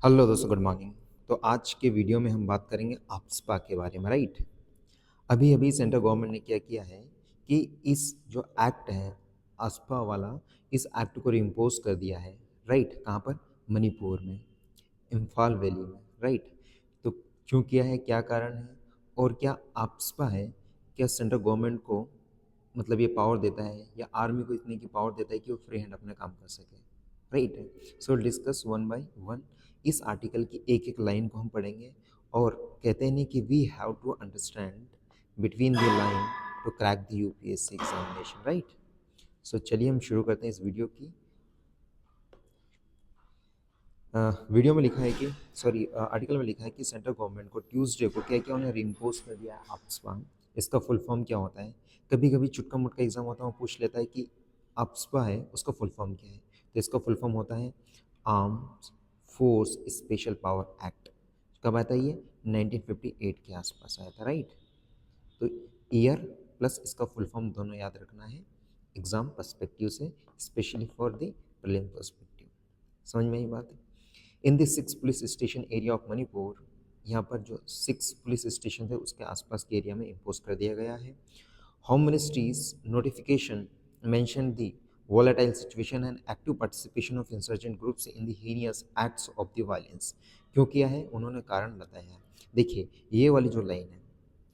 Hello दोस्तों, good morning. तो आज के वीडियो में हम बात करेंगे आफ्स्पा के बारे में, राइट। अभी अभी सेंट्रल गवर्नमेंट ने क्या किया है कि इस जो एक्ट है आफ्स्पा वाला, इस एक्ट को रिम्पोज कर दिया है, राइट। कहाँ पर? मणिपुर में, इम्फाल वैली में, राइट। तो क्यों किया है, क्या कारण है, और क्या आफ्स्पा है, क्या सेंट्रल गवर्नमेंट को मतलब ये पावर देता है या आर्मी को इतनी की पावर देता है कि वो फ्री हैंड अपना काम कर सके, right. So discuss one by one इस आर्टिकल की एक एक लाइन को हम पढ़ेंगे। और कहते हैं नहीं कि we have to understand between the line to crack the UPSC examination, right. So चलिए हम शुरू करते हैं इस वीडियो की। वीडियो में लिखा है कि आर्टिकल में लिखा है कि सेंट्रल गवर्नमेंट को ट्यूसडे को क्या क्या उन्हें रिम्पोज कर दिया है आफ्स्पा। इसका फुल फॉर्म क्या होता है? कभी कभी चुटका मुटका एग्जाम होता है, वो पूछ लेता है कि आफ्स्पा है उसका फुल फॉर्म क्या है। तो इसका फुल फॉर्म होता है arms force special power act. कब आता है ये? 1958 के आसपास आया था, राइट। तो ईयर प्लस इसका फुल फॉर्म दोनों याद रखना है एग्जाम पर्सपेक्टिव से, specially for the prelim perspective. समझ में आई बात है? In the 6 police station area of Manipur, यहाँ पर जो 6 पुलिस स्टेशन है उसके आसपास के एरिया में इम्पोज कर दिया गया है। Home ministries notification mention the volatile situation and active participation of insurgent groups in the heinous acts of the violence। क्यों किया है उन्होंने कारण बताया है। देखिए ये वाली जो लाइन है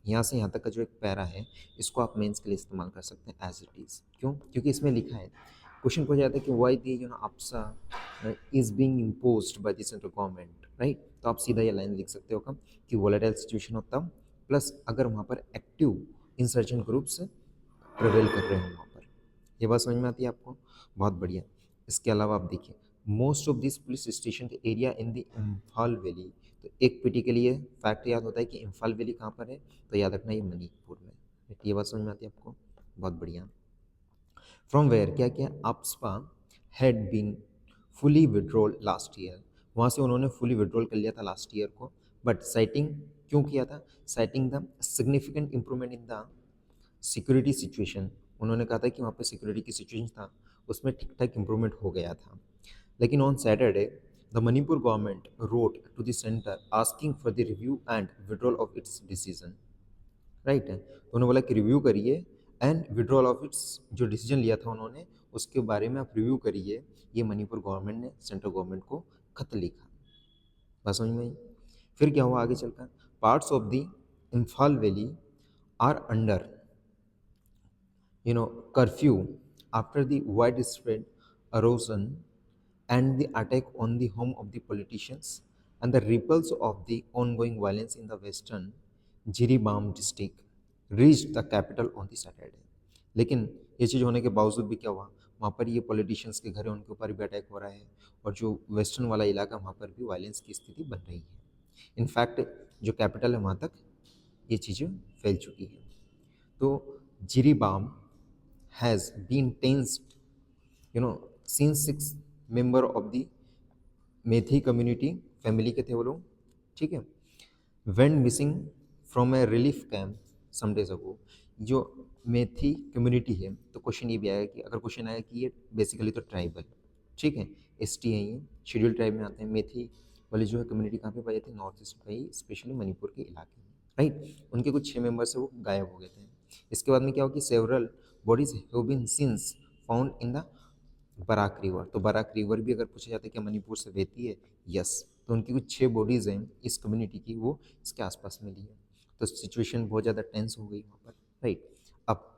यहाँ से यहाँ तक का जो एक पैरा है, इसको आप मेंस के लिए इस्तेमाल कर सकते हैं एज इट इज़। क्यों? क्योंकि इसमें लिखा है, क्वेश्चन पूछा जाता है कि why the AFSPA is being imposed by the central government, right. तो आप सीधा ये लाइन लिख सकते हो कब कि वोलेटाइल सिचुएशन हो तब, प्लस अगर वहाँ पर एक्टिव इंसर्जेंट ग्रुप्स प्रिवेल कर रहे हैं वहाँ पर। ये बात समझ में आती है आपको? बहुत बढ़िया। इसके अलावा आप देखिए most of this police station area in the Imphal valley. तो एक पीटी के लिए फैक्ट याद होता है कि इम्फाल वैली कहाँ पर है, तो याद रखना ये मणिपुर में। ये बात समझ में आती है आपको? बहुत बढ़िया। फ्रॉम वेयर क्या क्या AFSPA had been fully withdrawal last year, वहाँ से उन्होंने फुली विड्रॉल कर लिया था लास्ट ईयर को। बट साइटिंग, क्यों किया था? Citing the significant improvement in the security situation. उन्होंने कहा था कि वहाँ पे सिक्योरिटी की सिचुएशन था उसमें ठीक ठाक इंप्रूवमेंट हो गया था। लेकिन on Saturday the Manipur government wrote to the centre asking for the review and withdrawal of its decision, right है। तो उन्होंने बोला कि रिव्यू करिए एंड विड्रॉल ऑफ इट्स, जो डिसीजन लिया था उन्होंने उसके बारे में आप रिव्यू करिए। ये मणिपुर गवर्नमेंट ने सेंट्रल गवर्नमेंट को खत लिखा। बात समझ में आई? फिर क्या हुआ आगे चलकर? Parts of the Imphal valley are under curfew after the widespread erosion and the attack on the home of the politicians and the ripples of the ongoing violence in the western Jiribam district reached the capital on the Saturday। लेकिन ये चीज़ होने के बावजूद भी क्या हुआ, वहाँ पर ये पॉलिटिशियंस के घर है उनके ऊपर भी अटैक हो रहा है, और जो वेस्टर्न वाला इलाका वहाँ पर भी वायलेंस की स्थिति बन रही है। इनफैक्ट जो कैपिटल है वहाँ तक ये चीज़ें फैल चुकी है। तो Jiribam has been tensed, since 6 member of the Meitei community family के थे वो लोग, ठीक है, went missing from a relief camp some days ago. जो मेथी कम्युनिटी है, तो क्वेश्चन ये भी आया कि अगर क्वेश्चन आया कि ये बेसिकली तो ट्राइबल, ठीक है, एसटी है, ये शेड्यूल ट्राइब में आते हैं। मेथी वाली जो है कम्युनिटी कहाँ पे पाई जाती है? नॉर्थ ईस्ट पाई, स्पेशली मणिपुर के इलाके में, राइट। उनके कुछ 6 मेंबर्स है वो गायब हो गए थे। इसके बाद में क्या हो कि several bodies have been since found in the Barak river. तो बराक रिवर भी अगर पूछा जाता है कि मणिपुर से बहती है, यस। तो उनकी कुछ 6 बॉडीज़ हैं इस कम्युनिटी की, वो इसके आसपास मिली है। तो सिचुएशन बहुत ज़्यादा टेंस हो गई वहाँ पर, राइट। अब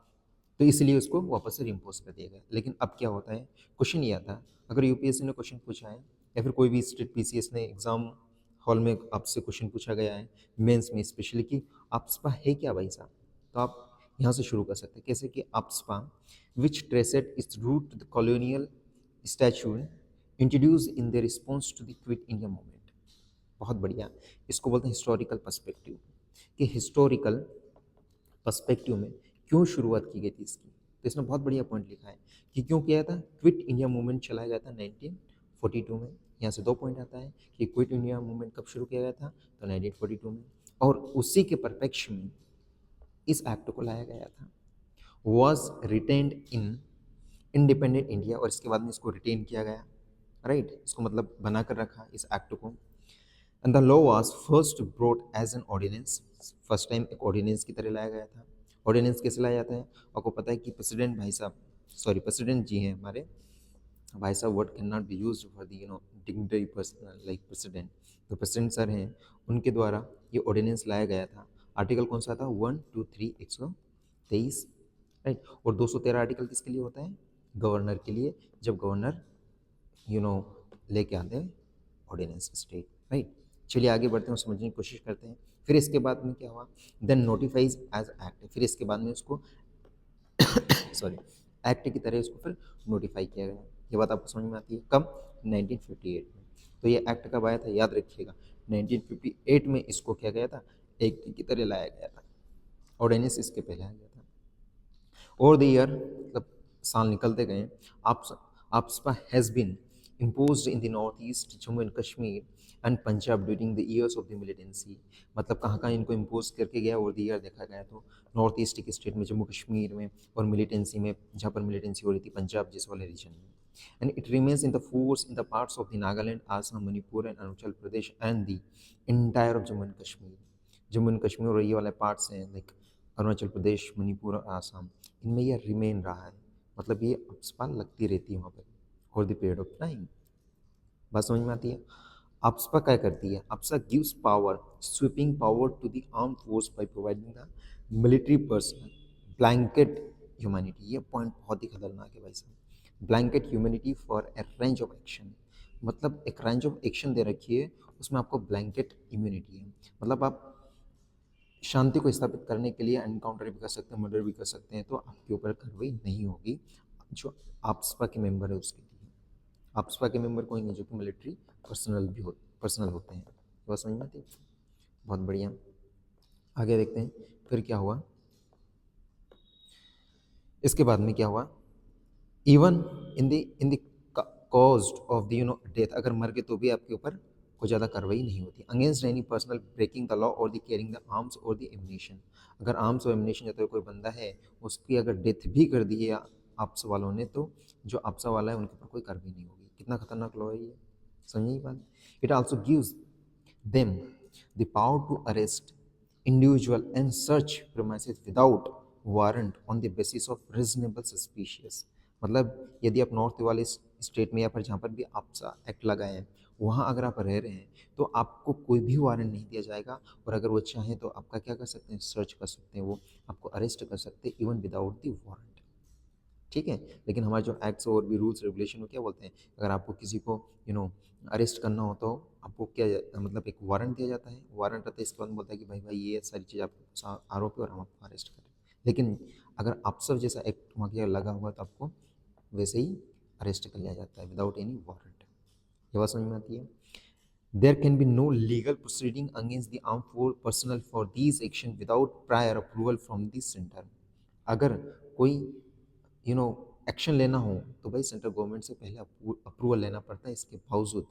तो इसलिए उसको वापस से रिम्पोज कर दिया गया। लेकिन अब क्या होता है, क्वेश्चन ये आता, अगर यूपीएससी ने क्वेश्चन पूछा है या फिर कोई भी स्टेट पीसीएस ने एग्जाम हॉल में आपसे क्वेश्चन पूछा गया है मेंस में स्पेशली कि आफ्स्पा है क्या भाई साहब, तो आप यहाँ से शुरू कर सकते हैं। कैसे कि AFSPA which traced its root to the colonial statute introduced in the response to the quit India movement. बहुत बढ़िया। इसको बोलते हैं हिस्टोरिकल पर्सपेक्टिव, कि हिस्टोरिकल पर्सपेक्टिव में क्यों शुरुआत की गई थी इसकी। तो इसमें बहुत बढ़िया पॉइंट लिखा है कि क्यों किया था। क्विट इंडिया मूवमेंट चलाया गया था 1942 में। यहाँ से 2 पॉइंट आता है कि क्विट इंडिया मूवमेंट कब शुरू किया गया था, तो 1942 में, और उसी के परिप्रेक्ष्य में इस एक्ट को लाया गया था। Was retained in independent India, और इसके बाद में इसको रिटेन किया गया, राइट, इसको मतलब बना कर रखा इस एक्ट को। And the law was first brought as an ordinance, first time एक ऑर्डिनेंस की तरह लाया गया था। ऑर्डिनेंस कैसे लाया जाता है? आपको पता है कि प्रेसिडेंट भाई साहब, सॉरी प्रेसिडेंट जी हैं हमारे भाई साहब, word can not be used for the dignitary person like president. तो प्रेसिडेंट सर हैं, उनके द्वारा ये ऑर्डिनेंस लाया गया था। आर्टिकल कौन सा था? 123 123, राइट। और 213 आर्टिकल किसके लिए होता है? गवर्नर के लिए, जब गवर्नर यू नो लेके आते हैं ऑर्डिनेंस स्टेट, राइट। चलिए आगे बढ़ते हैं और समझने की कोशिश करते हैं। फिर इसके बाद में क्या हुआ? देन नोटिफाइज एज एक्ट, फिर इसके बाद में उसको सॉरी एक्ट की तरह उसको फिर नोटिफाई किया गया। ये बात आपको समझ में आती है? कब? 1958 में। तो ये एक्ट कब आया था? याद रखिएगा, 1958 में इसको किया गया था, एक्ट की तरह लाया गया था। ऑर्डिनेंस इसके पहले आ गया था। ओवर द ईयर, मतलब साल निकलते गए, AFSPA has been imposed in the northeast Jammu and Kashmir and Punjab during the years of the militancy। मतलब कहाँ कहाँ इनको इम्पोज करके गया ओवर द ईयर देखा गया तो नॉर्थ ईस्ट के स्टेट में, जम्मू कश्मीर में, और मिलिटेंसी में, जहाँ पर मिलिटेंसी हो रही थी पंजाब जिस वाले रीजन में। And it remains in the force in the parts of the Nagaland, Assam, Manipur and Arunachal Pradesh and the entire of Jammu and Kashmir. Jammu and Kashmir और ये वाले पार्ट्स हैं लाइक अरुणाचल प्रदेश, मणिपुर और आसाम, इनमें ये रिमेन रहा है। मतलब ये अप्सपा लगती रहती है वहाँ पर for the period of time. बात समझ में आती है? अप्सपा क्या करती है? AFSPA gives power, sweeping power to the arm force by providing the military personnel blanket humanity. ये पॉइंट बहुत ही खतरनाक है भाई साहब। Blanket humanity for a range of action, मतलब एक रेंज ऑफ एक्शन दे रखी है, उसमें आपको ब्लैंकेट इम्यूनिटी है। मतलब आप शांति को स्थापित करने के लिए एनकाउंटर भी कर सकते हैं, मर्डर भी कर सकते हैं, तो आपके ऊपर कार्रवाई नहीं होगी। जो AFSPA के मेंबर है उसके लिए। AFSPA के मेंबर कोई नहीं जो कि मिलिट्री पर्सनल होते हैं। तो समझ में आती है? बहुत बढ़िया। आगे देखते हैं फिर क्या हुआ। इसके बाद में क्या हुआ? Even in the cause of the death, अगर मर गए तो भी आपके ऊपर कोई ज़्यादा कार्रवाई नहीं होती। Against any personal breaking the law और द कैरिंग द आर्म्स और द एमिनेशन, अगर आर्म्स और एमिनेशन जैसे कोई बंदा है उसकी अगर डेथ भी कर दी है AFSPA वालों ने, तो जो AFSPA वाला है उनके ऊपर कोई कार्रवाई नहीं होगी। कितना खतरनाक लॉ है ये, समझिए बात। It also gives them the power to arrest individual and search premises without warrant on the basis of reasonable suspicious। मतलब यदि आप नॉर्थ वाले स्टेट में या फिर जहाँ पर भी AFSA एक्ट लगाए हैं वहाँ अगर आप रह रहे हैं तो आपको कोई भी वारंट नहीं दिया जाएगा, और अगर वो चाहें तो आपका क्या कर सकते हैं? सर्च कर सकते हैं, वो आपको अरेस्ट कर सकते हैं इवन विदाउट द वारंट। ठीक है। लेकिन हमारे जो एक्ट्स और भी रूल्स रेगुलेशन में क्या बोलते हैं, अगर आपको किसी को अरेस्ट करना हो तो आपको क्या मतलब एक वारंट दिया जाता है। वारंट आता है, इसके बाद बोलता है कि भाई ये सारी चीज़ आपको आरोप है और हम आपको अरेस्ट करें। लेकिन अगर AFSA जैसा एक्ट वहाँ क्या लगा हुआ तो आपको वैसे ही अरेस्ट कर लिया जाता है विदाउट एनी वारंट। ये बात समझ में आती है? There can be no legal proceeding against the armed force personnel for these action without prior approval from the center। अगर कोई एक्शन लेना हो तो भाई सेंट्रल गवर्नमेंट से पहले अप्रूवल लेना पड़ता है। इसके बावजूद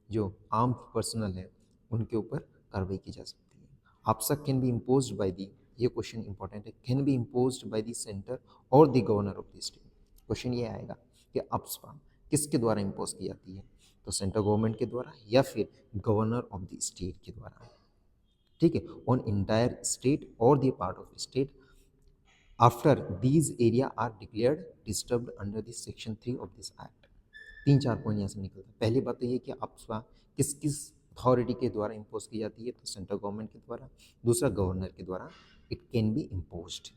जो आर्म पर्सनल है उनके ऊपर कार्रवाई की जा सकती है। AFSA can be imposed by the, ये क्वेश्चन इंपॉर्टेंट है, can be imposed by the centre और the governor of the state. Question ये आएगा कि AFSA किसके द्वारा इम्पोज की जाती है? तो सेंट्रल गवर्नमेंट के द्वारा या फिर गवर्नर ऑफ द स्टेट के द्वारा। ठीक है, ऑन इंटायर स्टेट और the part of state after these area are declared disturbed under this section 3 of this act. 3-4 point यहाँ से निकलता है। पहली बात तो ये कि AFSA किस किस अथॉरिटी के द्वारा इम्पोज की जाती है? तो सेंट्रल गवर्नमेंट के द्वारा, दूसरा गवर्नर के द्वारा it can be imposed,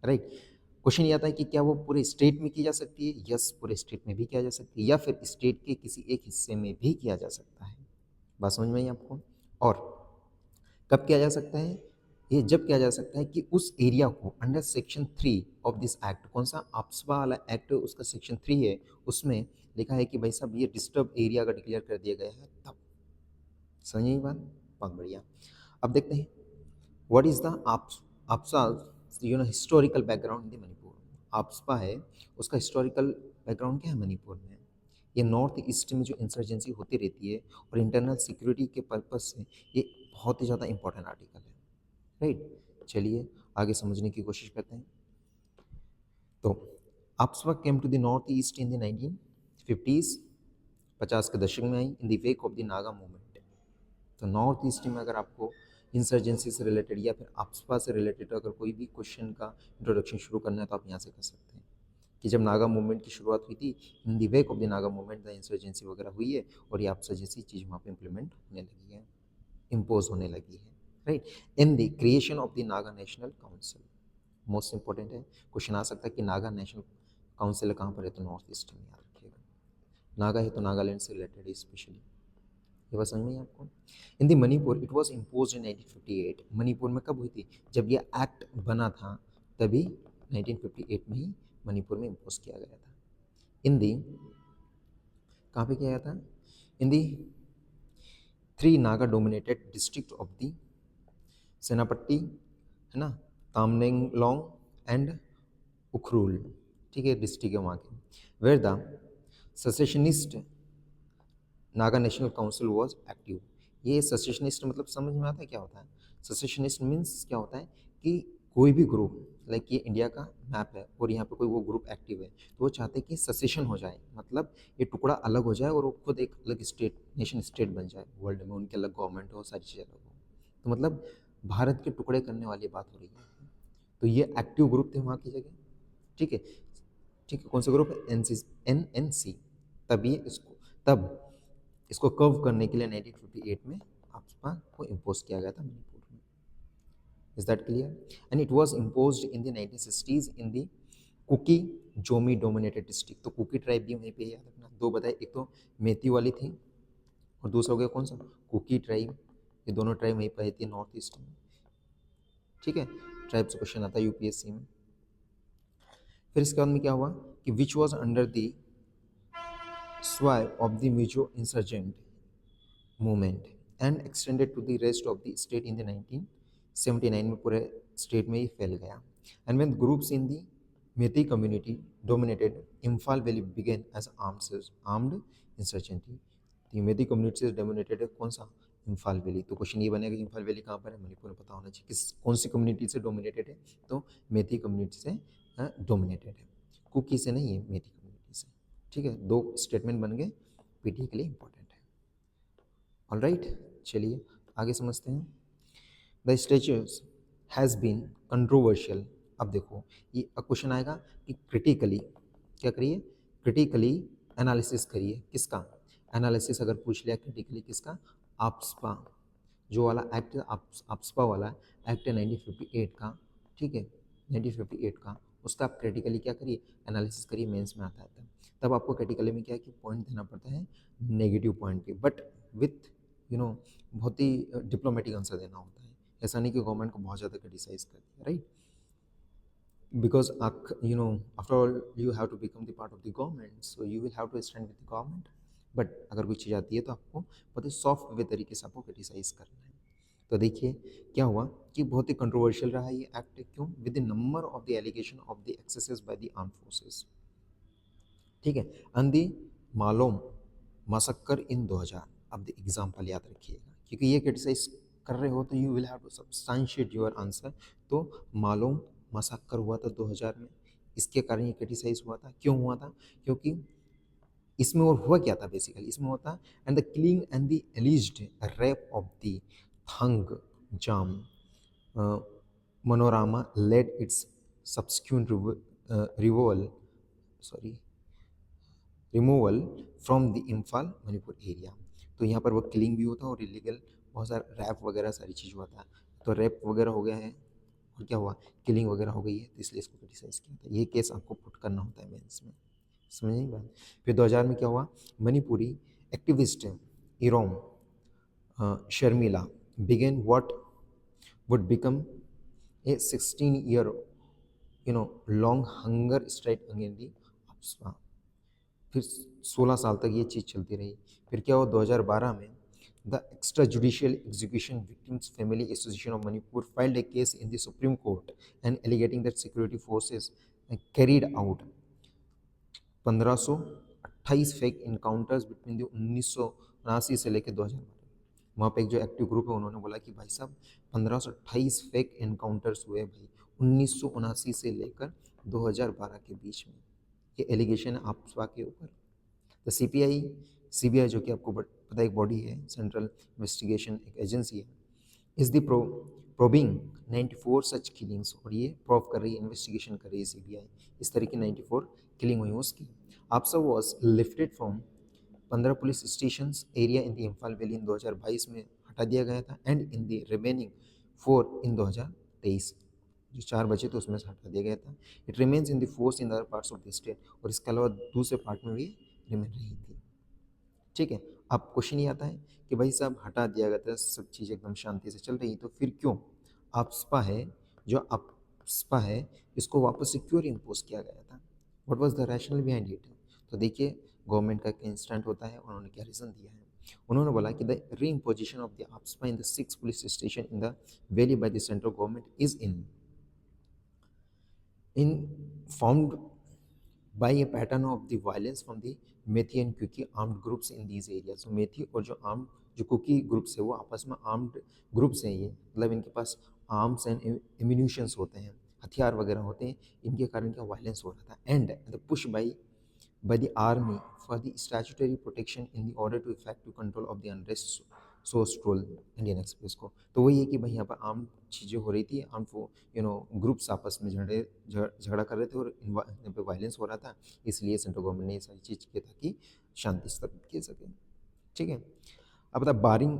right. Question ये आता है कि क्या वो पूरे स्टेट में की जा सकती है? यस, पूरे स्टेट में भी किया जा सकती है, या फिर स्टेट के किसी एक हिस्से में भी किया जा सकता है। बात समझ में आई आपको? और कब किया जा सकता है? ये जब किया जा सकता है कि उस एरिया को under section 3 of this act, कौन सा AFSPA वाला एक्ट उसका सेक्शन 3 है, उसमें लिखा है कि भाई साहब ये डिस्टर्ब एरिया का डिक्लेयर कर दिया गया है तब। समझिए बात? बहुत बढ़िया। अब देखते हैं what is the AFSA historical background in Manipur. AFSPA है उसका हिस्टोरिकल बैकग्राउंड क्या है मणिपुर में? ये नॉर्थ ईस्ट में जो इंसर्जेंसी होती रहती है और इंटरनल सिक्योरिटी के पर्पज से ये बहुत ही ज़्यादा इंपॉर्टेंट आर्टिकल है, राइट। चलिए आगे समझने की कोशिश करते हैं। तो AFSPA came to the north east in the 1950s 50 के दशक में आई in the wake of the Naga movement. तो नॉर्थ ईस्ट में अगर आपको इंसर्जेंसी से रिलेटेड या फिर आपसपा से रिलेटेड अगर कोई भी क्वेश्चन का इंट्रोडक्शन शुरू करना है तो आप यहाँ से कर सकते हैं कि जब नागा मूवमेंट की शुरुआत हुई थी, इन the wake of the Naga movement the insurgency वगैरह हुई है और ये आपसा जैसी चीज़ वहाँ पे इम्प्लीमेंट होने लगी है, इम्पोज होने लगी है, right. In the creation of the Naga National council, most important है, क्वेश्चन आ सकता है कि नागा नेशनल काउंसिल कहाँ पर है, तो नॉर्थ ईस्ट में याद रखिएगा। नागा है तो नागालैंड से रिलेटेड है स्पेशली, ये बात समझ में आई आपको। In the Manipur it was impose in 1958, Manipur में कब हुई थी, जब ये एक्ट बना था तभी 1958 में ही मणिपुर में इम्पोज किया गया था। इन दी कहाँ पे किया गया था, in the 3 Naga dominated district of the Senapati, है ना, तामेंगलोंग एंड उखरुल, ठीक है, डिस्ट्रिक्ट है वहाँ के, where the secessionist Naga National Council was active. ये सेसेशनिस्ट मतलब समझ में आता है क्या होता है, सेसेशनिस्ट मीन्स क्या होता है कि कोई भी ग्रुप, लाइक ये इंडिया का मैप है और यहाँ पे कोई वो ग्रुप एक्टिव है तो वो चाहते हैं कि सेसेशन हो जाए, मतलब ये टुकड़ा अलग हो जाए और वो खुद एक अलग स्टेट, नेशन स्टेट बन जाए वर्ल्ड में, उनके अलग गवर्नमेंट हो, सारी चीज़ें अलग हो। तो मतलब भारत के टुकड़े करने वाली बात हो रही है, तो ये एक्टिव ग्रुप थे वहाँ की जगह, ठीक है, ठीक है। कौन सा ग्रुप है, NNC। तब इसको कर्व करने के लिए 1958 में आपसपा को इम्पोज किया गया था मणिपुर में। Is that clear, and it was imposed in the 1960s in the Kuki Zomi dominated district. तो कुकी ट्राइब भी वहीं पे, याद रखना, दो बताए, एक तो मेती वाली थी और दूसरा हो गया कौन सा, कुकी ट्राइब। ये दोनों ट्राइब वहीं पर थी नॉर्थ ईस्ट में, ठीक है। ट्राइब से क्वेश्चन आता है यूपीएससी में। फिर इसके बाद में क्या हुआ कि which was under the sway of the Mizo insurgent movement and extended to the rest of the state in the 1979 में पूरे स्टेट में ही फैल गया। And when groups in the Meitei community dominated Imphal Valley began as armed insurgency। तो मेती community से dominated है कौन सा, इम्फाल वैली। तो क्वेश्चन ये बनेगा कि इम्फाल वैली कहाँ पर है, मणिपुर में पता होना चाहिए किस कौन सी कम्युनिटी से डोमिनेटेड है, तो मेती कम्युनिटी से डोमिनेटेड है, कुकी से नहीं है, मेती कम्युनिटी से, ठीक है। दो स्टेटमेंट बन गए, पीटी के लिए इंपॉर्टेंट है। ऑल राइट, चलिए आगे समझते हैं। The statutes has been controversial. अब देखो ये क्वेश्चन आएगा कि क्रिटिकली क्या करिए, क्रिटिकली एनालिसिस करिए, किसका एनालिसिस अगर पूछ लिया क्रिटिकली, किसका, आपसपा जो वाला एक्ट, आपसपा वाला एक्ट है 1958 का, ठीक है, 1958 का, उसका आप क्रिटिकली क्या करिए, एनालिसिस करिए, मेंस में आता है तब आपको क्रिटिकली में क्या है कि पॉइंट देना पड़ता है, नेगेटिव पॉइंट पे, बट विथ बहुत ही डिप्लोमेटिक आंसर देना होता है। ऐसा नहीं कि गवर्नमेंट को बहुत ज़्यादा क्रिटिसाइज कर दिया, right, because after all you have to become the part of the government, so you will have to stand with the government, but अगर कोई चीज़ आती है तो आपको बहुत ही सॉफ्ट वे तरीके से आपको क्रिटिसाइज करना है। तो देखिए क्या हुआ कि बहुत ही कंट्रोवर्शियल रहा ये एक्ट, क्यों, with the number of the allegation of the excesses by the arm forces, ठीक है, एंड द मालोम मसक्कर इन 2000। अब द एग्जाम्पल याद रखिएगा क्योंकि ये क्रिटिसाइज कर रहे हो तो you will have to substantiate your answer. तो मालूम मसक्कर हुआ था 2000 में, इसके कारण ये क्रिटिसाइज हुआ था, क्यों हुआ था, क्योंकि इसमें और हुआ क्या था, बेसिकली इसमें होता and the killing and the alleged rape of the Thangjam Manorama led its subsequent रिवोल sorry removal from the Imphal Manipur area. तो यहाँ पर वो किलिंग भी होता है और इलीगल बहुत सारा रैप वगैरह सारी चीज़ हुआ था, तो रैप वगैरह हो गया है और क्या हुआ, किलिंग वगैरह हो गई है, तो इसलिए इसको क्रिटिसाइज किया था। ये केस आपको पुट करना होता है मेंस में, समझ नहीं बात। फिर 2000 में क्या हुआ, Manipuri activist Irom Sharmila began what would become a 16 year long hunger strike against the AFSPA. फिर 16 साल तक ये चीज़ चलती रही। फिर क्या हुआ 2012 में, the extra judicial execution victims family association of Manipur filed a case in the supreme court and alleging that security forces carried out 1528 fake encounters between the 1979 से लेकर 2012। वहाँ पे एक जो एक्टिव ग्रुप है उन्होंने बोला कि भाई साहब 1528 फेक इनकाउंटर्स हुए भाई 1979 से लेकर 2012 के बीच में। ये एलिगेशन है आपसपा के ऊपर। द सीबीआई जो कि आपको पता है एक बॉडी है, सेंट्रल इन्वेस्टिगेशन एक एजेंसी है, is the probing 94 such killings, और ये प्रूव कर रही है, इन्वेस्टिगेशन कर रही है सीबीआई, इस तरह की 94 किलिंग हुई उसकी। AFSPA was lifted from 15 police station area in the Imphal valley in 2022 में हटा दिया गया था, and in the remaining 4 in 2023, जो 4 बचे थे उसमें से हटा दिया गया था। It remains in the force in other parts of the state, और इसके अलावा दूसरे पार्ट में भी रिमेन रही थी। ठीक है, अब क्वेश्चन ये आता है कि भाई साहब हटा दिया गया था, सब चीज़ एकदम शांति से चल रही, तो फिर क्यों आपस्पा है, जो आपस्पा है, इसको वापस से क्यों इम्पोज किया गया था? What was the rational behind it? तो देखिए गवर्नमेंट का क्या इंस्टेंट होता है, उन्होंने क्या रीज़न दिया है। उन्होंने बोला कि द री imposition of the आपस्पा in the 6 police station in the valley bye the central government is informed by a pattern of the violence from the Methi and Kuki armed groups in these areas. So मेथी और जो arm जो cookie groups है वो आपस में armed groups हैं, ये मतलब इनके पास आर्म्स एंड एम्यूनिशंस होते हैं, हथियार वगैरह होते हैं, इनके कारण क्या वायलेंस हो रहा था, and the push by the army for the statutory protection in the order to effective control of the unrest, so stroll Indian express को। तो वही है कि भाई यहाँ पर आम चीज़ें हो रही थी, आम ग्रुप्स आपस में झगड़ा कर रहे थे, और यहाँ पे वायलेंस हो रहा था, इसलिए सेंट्रल गवर्नमेंट ने ये सारी चीज़ की ताकि शांति स्थापित की सके। ठीक है, अब बता barring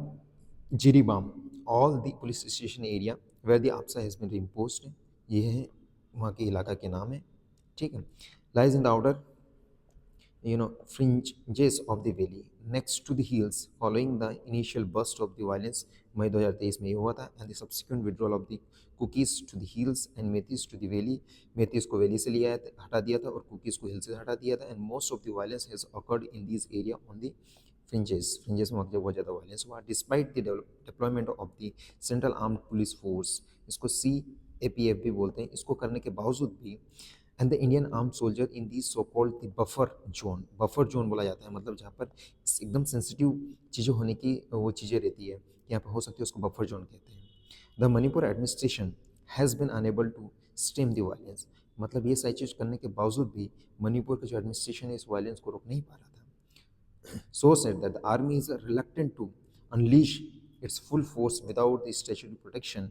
Jiribam all the police station area where the AFSPA has been imposed, ये है वहाँ के इलाका के नाम है। ठीक है, lies in the outer fringes of the valley next to the hills following the initial burst of the violence मई 2023 में ये हुआ था, and the subsequent withdrawal of the cookies to the hills and मेथीज to the valley, मेथीज को valley से लिया हटा दिया था और कुकीज़ को हिल से हटा दिया था, and most of the violence has occurred in these area on the fringes में बहुत ज़्यादा वायलेंस हुआ, despite the deployment of the central armed police force, इसको CAPF भी बोलते हैं, इसको करने के बावजूद भी, and the Indian arm soldier in the so called the buffer zone बोला जाता है, मतलब जहाँ पर एकदम सेंसिटिव चीज़ें होने की वो चीज़ें रहती है, यहाँ पर हो सकती है, उसको बफर जोन कहते हैं। The Manipur administration has been unable to stem the violence, मतलब ये सारी चीज़ करने के बावजूद भी मणिपुर का जो एडमिनिस्ट्रेशन है इस वायलेंस को रोक नहीं पा रहा था। So said that the army is reluctant to unleash its full force without the statutory protection,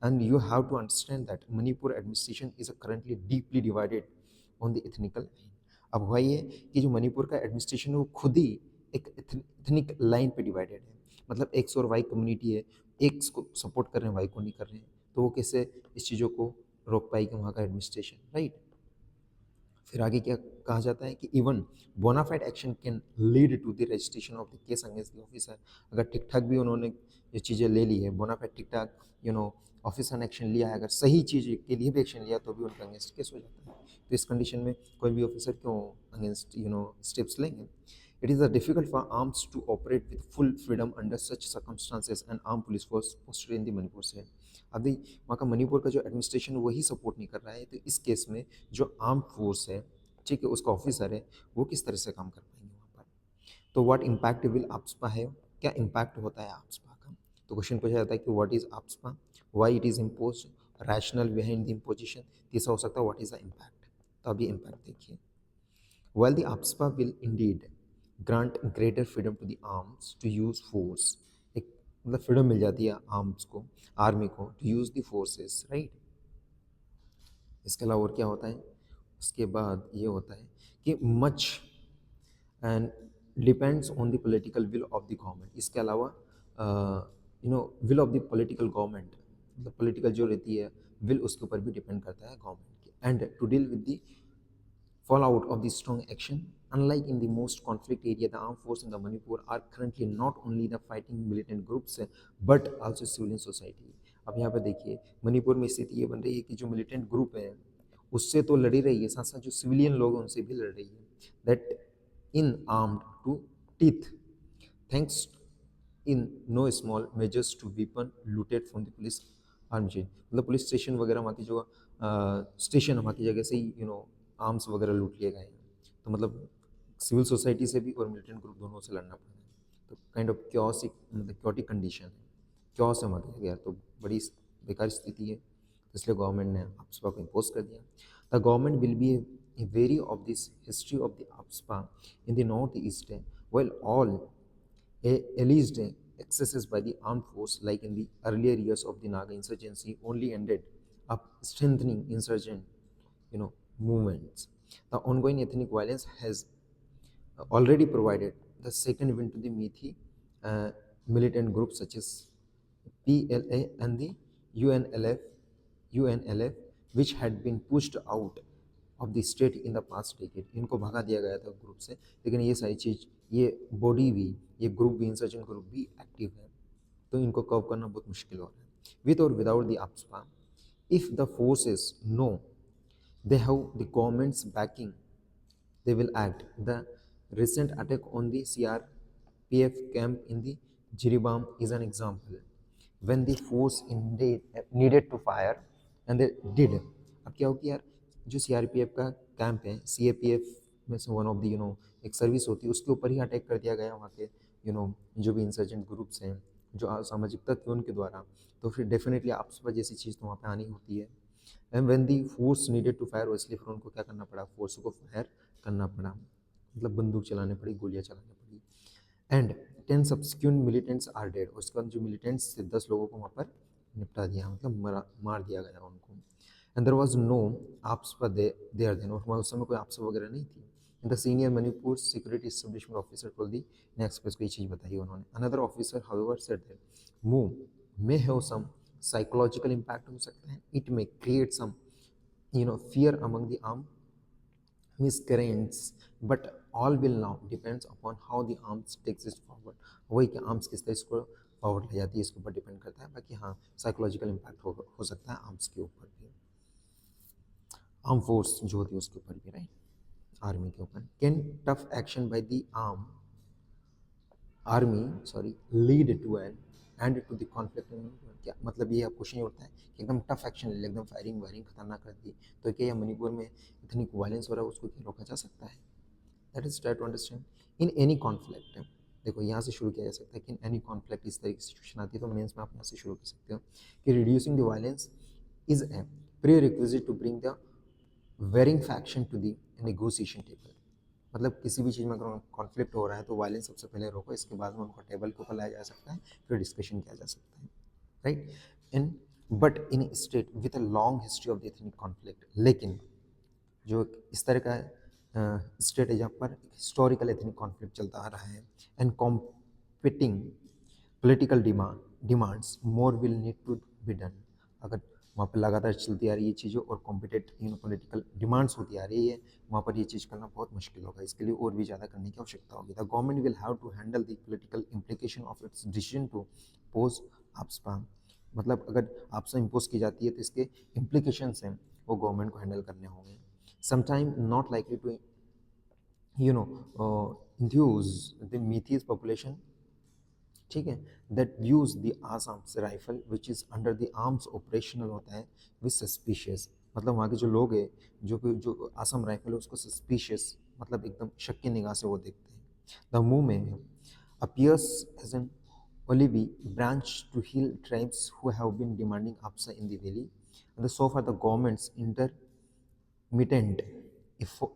and you have to understand that Manipur administration is currently deeply divided on the ethnical line. अब हुआ ये कि जो मणिपुर का administration है वो खुद ही एक एथनिक लाइन पे डिवाइडेड है, मतलब एक्स और वाई कम्युनिटी है, एक्स को सपोर्ट कर रहे हैं, वाई को नहीं कर रहे हैं, तो वो कैसे इस चीज़ों को रोक पाएगी वहाँ का एडमिनिस्ट्रेशन, राइट। फिर आगे क्या कहा जाता है कि even bona fide action can lead to the registration of the case against the officer, अगर ठीक ठाक भी उन्होंने ये चीज़ें ले ली है, बोनाफाइड ठीक ठाक ऑफिसर ने एक्शन लिया है, अगर सही चीज़ के लिए भी एक्शन लिया तो भी उनका अगेंस्ट केस हो जाता है। तो इस कंडीशन में कोई भी ऑफिसर क्यों अगेंस्ट स्टेप्स लेंगे। It is difficult for arms to operate with full freedom under such circumstances and arm police force posted in the Manipur से। अभी वहाँ का मणिपुर का जो एडमिनिस्ट्रेशन वही सपोर्ट नहीं कर रहा है, तो इस केस में जो आर्म फोर्स है, ठीक है, उसका ऑफिसर है, वो किस तरह से काम कर पाएंगे वहाँ पर। तो व्हाट इम्पैक्ट विल आपस्पा है, क्या इम्पैक्ट होता है आपस्पा का। तो क्वेश्चन पूछा जाता है कि what is आपस्पा, why it is impose, rational behind the imposition, तीसरा हो सकता है व्हाट इज़ द इम्पैक्ट। तो अभी इम्पैक्ट देखिए, while the APSPA will indeed grant greater freedom to the arms to use force, एक मतलब फ्रीडम मिल जाती है आर्म्स को, आर्मी को, to use the forces, right. इसके अलावा और क्या होता है, उसके बाद ये होता है कि much and depends on the political will of the government. इसके अलावा will of the political government, मतलब पॉलिटिकल जो रहती है विल, उसके ऊपर भी डिपेंड करता है गवर्नमेंट की, and to deal with the fallout of the strong action. Unlike in the most conflict area, the armed forces in the Manipur are currently not only the fighting militant groups but also civilian society. अब यहाँ पे देखिए मणिपुर में स्थिति ये बन रही है कि जो मिलिटेंट ग्रुप है उससे तो लड़ी रही है, साथ साथ जो सिविलियन लोग हैं उनसे भी लड़ रही है, that in armed to teeth thanks in no small measures to weapon looted from the police arm chain, मतलब पुलिस स्टेशन वगैरह वहाँ की जो स्टेशन वहाँ की जगह से ही आर्म्स वगैरह लूट लिए गए हैं, तो मतलब सिविल सोसाइटी से भी और मिलिटेंट ग्रुप दोनों से लड़ना पड़ रहा है, तो काइंड ऑफ क्योस, मतलब क्योटिक कंडीशन है, क्योस है वहाँ की, तो बड़ी बेकार स्थिति है, तो इसलिए गवर्नमेंट ने आपस्पा को इम्पोज कर दिया। The government will be very of this history of the आपस्पा in the north east While all alleged excesses by the armed force, like in the earlier years of the Naga insurgency, only ended up strengthening insurgent, movements. The ongoing ethnic violence has already provided the second wind to the Methi militant groups such as PLA and the UNLF, which had been pushed out of the state in the past decade. इनको भगा दिया गया था group से, लेकिन ये सारी चीज़, ये बॉडी भी, ये ग्रुप भी, इंसर्जेंट ग्रुप भी एक्टिव है, तो इनको कव करना बहुत मुश्किल हो रहा है. With or without the APSPA, if the forces know they have the government's backing, they will act. The recent attack on the CRPF camp in the Jiribam is an example. When the force indeed needed to fire and they did. अब क्या हो कि यार जो CRPF का camp है, CAPF में से वन ऑफ द एक सर्विस होती है, उसके ऊपर ही अटैक कर दिया गया वहाँ के जो भी इंसर्जेंट ग्रुप्स हैं, जो असामाजिक तत्व उनके द्वारा, तो फिर डेफिनेटली आपस पर जैसी चीज़ तो वहाँ पे आनी होती है. And when the force needed to fire, इसलिए फिर उनको क्या करना पड़ा, फोर्स को फायर करना पड़ा, मतलब बंदूक चलानी पड़ी, गोलियां चलानी पड़ी. And 10 subsequent militants are dead, और उसके बाद जो मिलिटेंट्स थे 10 लोगों को वहाँ पर निपटा दिया, मतलब मार दिया गया उनको. And there was no APSPA there then, और उस समय कोई APSPA वगैरह नहीं थी. The senior Manipur security establishment officer told the next page को ये चीज़ बताई उन्होंने. Another officer however said that move may have some psychological impact हो सकता है, it may create some fear among the armed miscreants, but all will now depends upon how the arms takes it forward. वही कि arms किस तरह इसको forward ले जाती है, इसके ऊपर डिपेंड करता है. बाकी हाँ, साइकोलॉजिकल इम्पैक्ट हो सकता है आर्म्स के ऊपर भी, आर्म फोर्स जो होती है उसके ऊपर भी, राइट, आर्मी के ऊपर. Can tough action by the army lead to an end to the conflict? क्या मतलब, ये आप क्वेश्चन उठता है कि एकदम टफ एक्शन ले, एकदम फायरिंग वायरिंग खतरनाक कर दी, तो क्या यह मणिपुर में इतनी वायलेंस हो रहा है उसको क्या रोका जा सकता है? That is try to understand. In any conflict, देखो यहाँ से शुरू किया जा सकता है कि इन एनी कॉन्फ्लिक्ट, इस तरह की सिचुएशन आती है तो मेंस में आप यहाँ से शुरू कर सकते हो कि reducing the violence is a prerequisite to bring the warring faction to the negotiation table. मतलब किसी भी चीज़ में अगर कॉन्फ्लिक्ट हो रहा है तो वायलेंस सबसे पहले रोको, इसके बाद में उनको टेबल के ऊपर लाया जा सकता है, फिर डिस्कशन किया जा सकता है, right. In but in state with a long history of the ethnic conflict, लेकिन जो इस तरह का स्टेट है जहाँ पर हिस्टोरिकल एथनिक कॉन्फ्लिक्ट चलता आ रहा है, and competing political demands more will need to be done. अगर वहाँ पर लगातार चलती आ रही है चीज़ें और कॉम्पिटेट पॉलिटिकल डिमांड्स होती आ रही है, वहाँ पर ये चीज़ करना बहुत मुश्किल होगा, इसके लिए और भी ज़्यादा करने की आवश्यकता होगी. The government will have to handle the political implication of its decision to pose APSPA. मतलब अगर APSPA इम्पोज की जाती है तो इसके इम्प्लीकेशंस हैं वो गवर्नमेंट को हैंडल करने होंगे. Sometime not likely to enthuse the Meithi's population, ठीक है, that views the Assam's rifle which is under the arms operational होता है with suspicious. मतलब वहाँ के जो लोग हैं, जो आसाम राइफल है उसको suspicious, मतलब एकदम शक की निगाह से वो देखते हैं. The movement appears as an alibi branch to heal tribes who have been demanding APSA in the valley, and so far the government's intermittent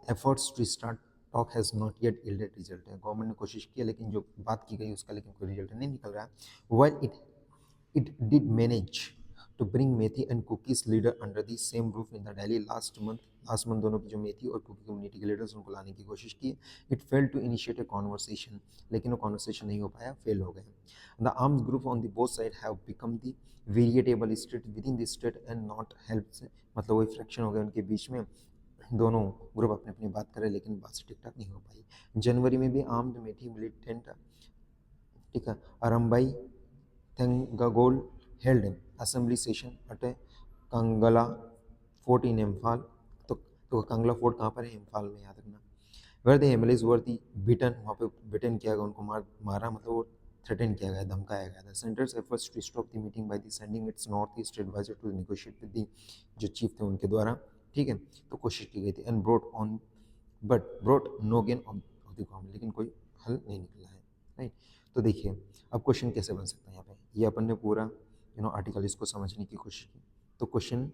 efforts to start talk has not yet yielded result. है, government ने कोशिश की लेकिन जो बात की गई उसका लेकिन कोई रिजल्ट नहीं निकल रहा है. While it did manage to bring Methi and Kuki's leader under the same roof in the Delhi last month दोनों की जो मेथी और कुकी कम्युनिटी के लीडर्स उनको लाने की कोशिश की. It failed to initiate a conversation, लेकिन वो कॉन्वर्सेशन नहीं हो पाया, फेल हो गए. The armed group on the both side have become the veritable state within the state and not helped, मतलब वो फ्रैक्शन हो गया उनके बीच में, दोनों ग्रुप अपनी अपनी बात करें लेकिन बात ठीक ठाक नहीं हो पाई. जनवरी में भी आर्म्ड मेथी मिलिटेंट, ठीक है, Arambai Tenggol held assembly session at Kangla fort in Imphal. तो कंगला फोर्ट कहाँ पर है? इम्फाल में, याद रखना. वेयर द एमएलएज वर दी बिटन, वहाँ पे बिटन किया गया, उनको मारा, मतलब वो थ्रेटन किया गया, धमकाया गया था. Centre's efforts to stop the meeting by the sending its north east adviser to negotiate with the, जो चीफ थे उनके द्वारा, ठीक है, तो कोशिश की गई थी. And brought no gain of the government, लेकिन कोई हल नहीं निकला है, राइट. तो देखिए अब क्वेश्चन कैसे बन सकता है यहाँ पे, ये अपन ने पूरा आर्टिकल इसको समझने की कोशिश की, तो क्वेश्चन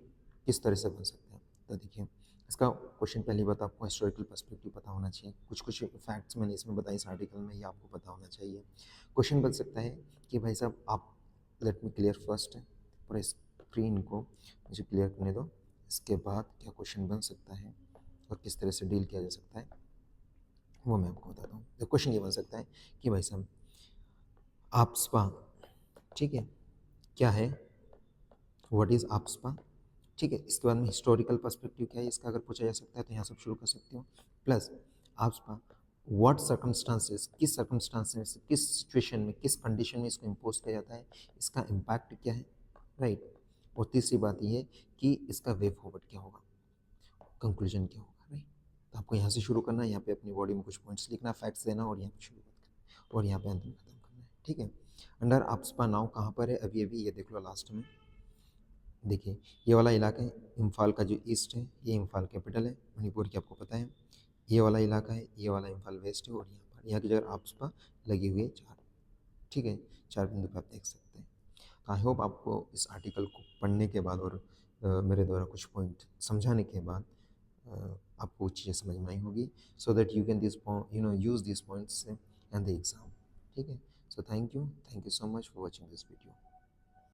किस तरह से बन सकते हैं. तो देखिए इसका क्वेश्चन पहली बात आपको हिस्टोरिकल पर्सपेक्टिव पता होना चाहिए। कुछ कुछ फैक्ट्स मैंने इसमें बताए इस आर्टिकल में, ये आपको पता होना चाहिए। क्वेश्चन बन सकता है कि भाई साहब आप, लेट मी क्लियर फर्स्ट पूरा स्क्रीन को मुझे क्लियर करने दो, इसके बाद क्या क्वेश्चन बन सकता है और किस तरह से डील किया जा सकता है वो मैं आपको बताता हूँ। तो क्वेश्चन ये बन सकता है कि भाई साहब आपस्पा, ठीक है, क्या है, व्हाट इज़ आपस्पा, ठीक है। इसके बाद में हिस्टोरिकल पर्सपेक्टिव क्या है इसका अगर पूछा जा सकता है तो यहाँ से शुरू कर सकते हो। प्लस आपस्पा व्हाट सर्कमस्टांसेस, किस सर्कमस्टांसेस, किस सिचुएशन में, किस कंडीशन में इसको इम्पोज किया जाता है, इसका इम्पैक्ट क्या है, राइट। और तीसरी बात ये है कि इसका वे फॉरवर्ड क्या होगा, कंक्लूजन क्या होगा, राइट। तो आपको यहाँ से शुरू करना है, यहाँ पे अपनी बॉडी में कुछ पॉइंट्स लिखना, फैक्ट्स देना और यहाँ पे शुरू करना और यहाँ पे अंत में खत्म करना है, ठीक है। अंडर आपस्पा नाउ कहाँ पर है, अभी अभी ये देख लो लास्ट में, देखिए ये वाला इलाका है इम्फाल का जो ईस्ट है, ये इम्फाल कैपिटल है मणिपुर की, आपको पता है। ये वाला इलाका है, ये वाला इम्फाल वेस्ट है, और यहाँ की जगह आपस्पा लगी हुई है चार, ठीक है, चार बिंदु पे आप देख सकते हैं। आई होप आपको इस आर्टिकल को पढ़ने के बाद और मेरे द्वारा कुछ पॉइंट समझाने के बाद आपको चीज़ें समझ में आई होगी, so that you can this use this points in the exam, ठीक है। So thank you so much for watching this video.